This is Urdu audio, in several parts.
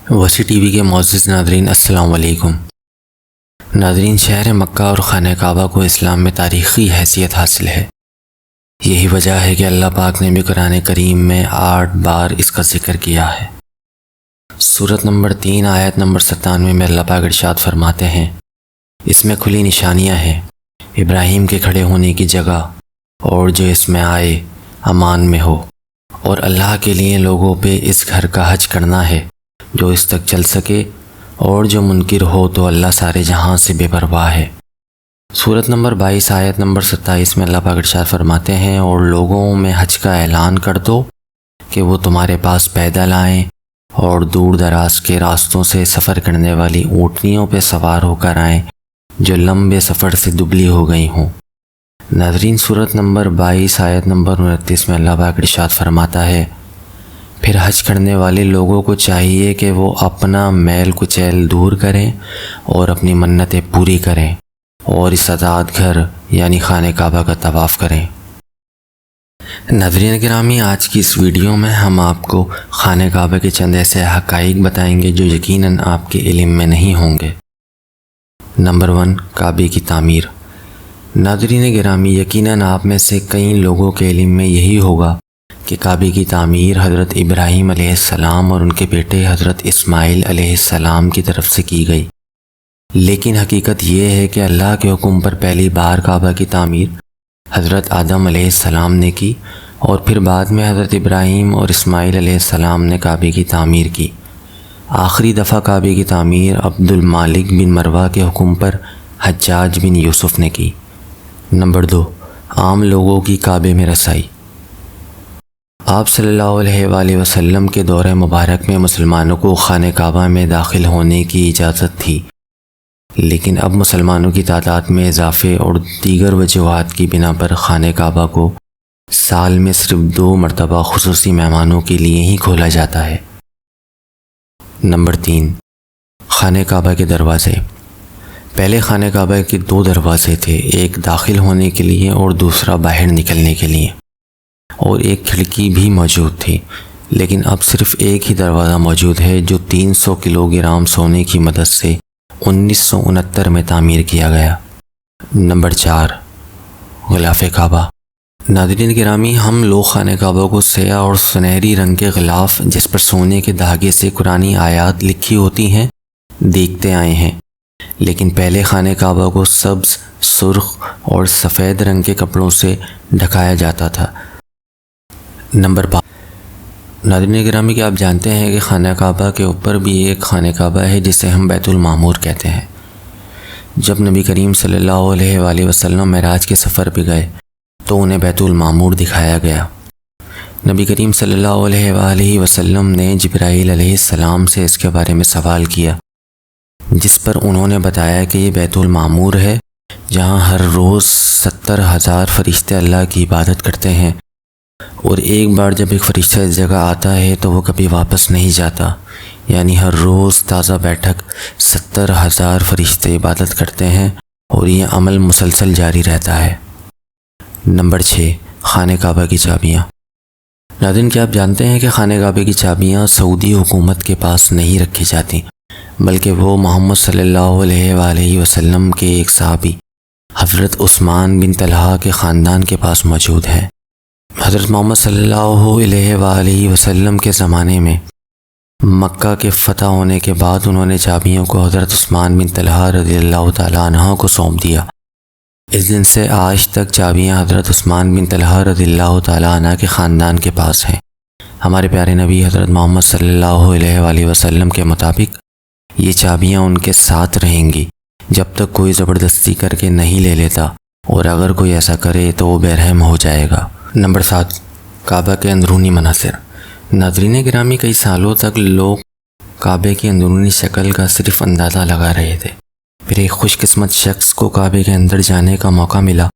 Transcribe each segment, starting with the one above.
وسیع ٹی وی کے معزز ناظرین السلام علیکم۔ ناظرین، شہر مکہ اور خانہ کعبہ کو اسلام میں تاریخی حیثیت حاصل ہے۔ یہی وجہ ہے کہ اللہ پاک نے بھی قرآن کریم میں 8 بار اس کا ذکر کیا ہے۔ سورۃ نمبر 3 آیت نمبر 97 میں اللہ پاک ارشاد فرماتے ہیں، اس میں کھلی نشانیاں ہیں ابراہیم کے کھڑے ہونے کی جگہ، اور جو اس میں آئے امان میں ہو، اور اللہ کے لیے لوگوں پہ اس گھر کا حج کرنا ہے جو اس تک چل سکے، اور جو منکر ہو تو اللہ سارے جہاں سے بے پرواہ ہے۔ سورۃ نمبر 22 آیت نمبر 27 میں اللہ پاک ارشاد فرماتے ہیں، اور لوگوں میں حج کا اعلان کر دو کہ وہ تمہارے پاس پیدل آئیں اور دور دراز کے راستوں سے سفر کرنے والی اونٹنیوں پہ سوار ہو کر آئیں جو لمبے سفر سے دبلی ہو گئی ہوں۔ ناظرین، سورۃ نمبر 22 آیت نمبر 29 میں اللہ پاک ارشاد فرماتا ہے، پھر حج کرنے والے لوگوں کو چاہیے کہ وہ اپنا میل کچیل دور کریں اور اپنی منتیں پوری کریں اور اس آزاد گھر یعنی خانہ کعبہ کا طواف کریں۔ ناظرین گرامی، آج کی اس ویڈیو میں ہم آپ کو خانہ کعبہ کے چند ایسے حقائق بتائیں گے جو یقیناً آپ کے علم میں نہیں ہوں گے۔ نمبر 1، کعبے کی تعمیر۔ ناظرین گرامی، یقیناً آپ میں سے کئی لوگوں کے علم میں یہی ہوگا کہ کعبے کی تعمیر حضرت ابراہیم علیہ السلام اور ان کے بیٹے حضرت اسماعیل علیہ السلام کی طرف سے کی گئی، لیکن حقیقت یہ ہے کہ اللہ کے حکم پر پہلی بار کعبہ کی تعمیر حضرت آدم علیہ السلام نے کی، اور پھر بعد میں حضرت ابراہیم اور اسماعیل علیہ السلام نے کعبے کی تعمیر کی۔ آخری دفعہ کعبے کی تعمیر عبد المالک بن مروہ کے حکم پر حجاج بن یوسف نے کی۔ نمبر 2، عام لوگوں کی کعبے میں رسائی۔ آپ صلی اللہ علیہ وآلہ وسلم کے دور مبارک میں مسلمانوں کو خانہ کعبہ میں داخل ہونے کی اجازت تھی، لیکن اب مسلمانوں کی تعداد میں اضافے اور دیگر وجوہات کی بنا پر خانہ کعبہ کو سال میں صرف 2 مرتبہ خصوصی مہمانوں کے لیے ہی کھولا جاتا ہے۔ نمبر 3، خانہ کعبہ کے دروازے۔ پہلے خانہ کعبہ کے 2 دروازے تھے، ایک داخل ہونے کے لیے اور دوسرا باہر نکلنے کے لیے، اور ایک کھڑکی بھی موجود تھی، لیکن اب صرف ایک ہی دروازہ موجود ہے جو 300 کلو گرام سونے کی مدد سے 1969 میں تعمیر کیا گیا۔ نمبر 4، غلاف کعبہ۔ ناظرین گرامی، ہم لوگ خانہ کعبہ کو سیاہ اور سنہری رنگ کے غلاف جس پر سونے کے دھاگے سے قرآنی آیات لکھی ہوتی ہیں دیکھتے آئے ہیں، لیکن پہلے خانہ کعبہ کو سبز، سرخ اور سفید رنگ کے کپڑوں سے ڈھکایا جاتا تھا۔ نمبر 5، ناظرین گرامی، کہ آپ جانتے ہیں کہ خانہ کعبہ کے اوپر بھی ایک خانہ کعبہ ہے جسے ہم بیت المعمور کہتے ہیں۔ جب نبی کریم صلی اللہ علیہ وآلہ وسلم معراج کے سفر پہ گئے تو انہیں بیت المعمور دکھایا گیا۔ نبی کریم صلی اللہ علیہ وآلہ وسلم نے جبرائیل علیہ السلام سے اس کے بارے میں سوال کیا، جس پر انہوں نے بتایا کہ یہ بیت المعمور ہے جہاں ہر روز 70,000 فرشتے اللہ کی عبادت کرتے ہیں، اور ایک بار جب ایک فرشتہ اس جگہ آتا ہے تو وہ کبھی واپس نہیں جاتا، یعنی ہر روز تازہ بیٹھک 70,000 فرشتے عبادت کرتے ہیں اور یہ عمل مسلسل جاری رہتا ہے۔ نمبر 6، خانہ کعبہ کی چابیاں۔ ناظرین، کیا آپ جانتے ہیں کہ خانہ کعبہ کی چابیاں سعودی حکومت کے پاس نہیں رکھی جاتی، بلکہ وہ محمد صلی اللہ علیہ وآلہ وسلم کے ایک صحابی حضرت عثمان بن طلحہ کے خاندان کے پاس موجود ہیں۔ حضرت محمد صلی اللہ علیہ وآلہ وسلم کے زمانے میں مکہ کے فتح ہونے کے بعد انہوں نے چابیوں کو حضرت عثمان بن طلحہ رضی اللہ تعالیٰ عنہ کو سونپ دیا۔ اس دن سے آج تک چابیاں حضرت عثمان بن طلحہ رضی اللہ تعالیٰ عنہ کے خاندان کے پاس ہیں۔ ہمارے پیارے نبی حضرت محمد صلی اللہ علیہ وآلہ وسلم کے مطابق یہ چابیاں ان کے ساتھ رہیں گی جب تک کوئی زبردستی کر کے نہیں لے لیتا، اور اگر کوئی ایسا کرے تو وہ بے رحم ہو جائے گا۔ نمبر 7، کعبہ کے اندرونی مناظر۔ ناظرین گرامی، کئی سالوں تک لوگ کعبے کی اندرونی شکل کا صرف اندازہ لگا رہے تھے، پھر ایک خوش قسمت شخص کو کعبے کے اندر جانے کا موقع ملا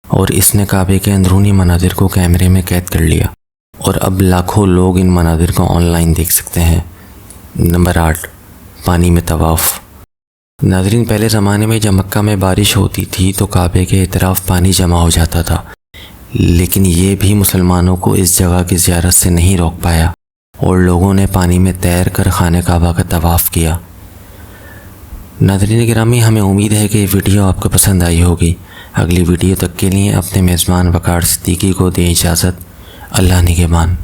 اور اس نے کعبے کے اندرونی مناظر کو کیمرے میں قید کر لیا، اور اب لاکھوں لوگ ان مناظر کو آن لائن دیکھ سکتے ہیں۔ نمبر 8، پانی میں طواف۔ ناظرین، پہلے زمانے میں جب مکہ میں بارش ہوتی تھی تو کعبے کے اطراف پانی جمع ہو جاتا تھا، لیکن یہ بھی مسلمانوں کو اس جگہ کی زیارت سے نہیں روک پایا، اور لوگوں نے پانی میں تیر کر خانہ کعبہ کا طواف کیا۔ ناظرین گرامی، ہمیں امید ہے کہ یہ ویڈیو آپ کو پسند آئی ہوگی۔ اگلی ویڈیو تک کے لیے اپنے میزبان وقار صدیقی کو دیں اجازت۔ اللہ نگہبان۔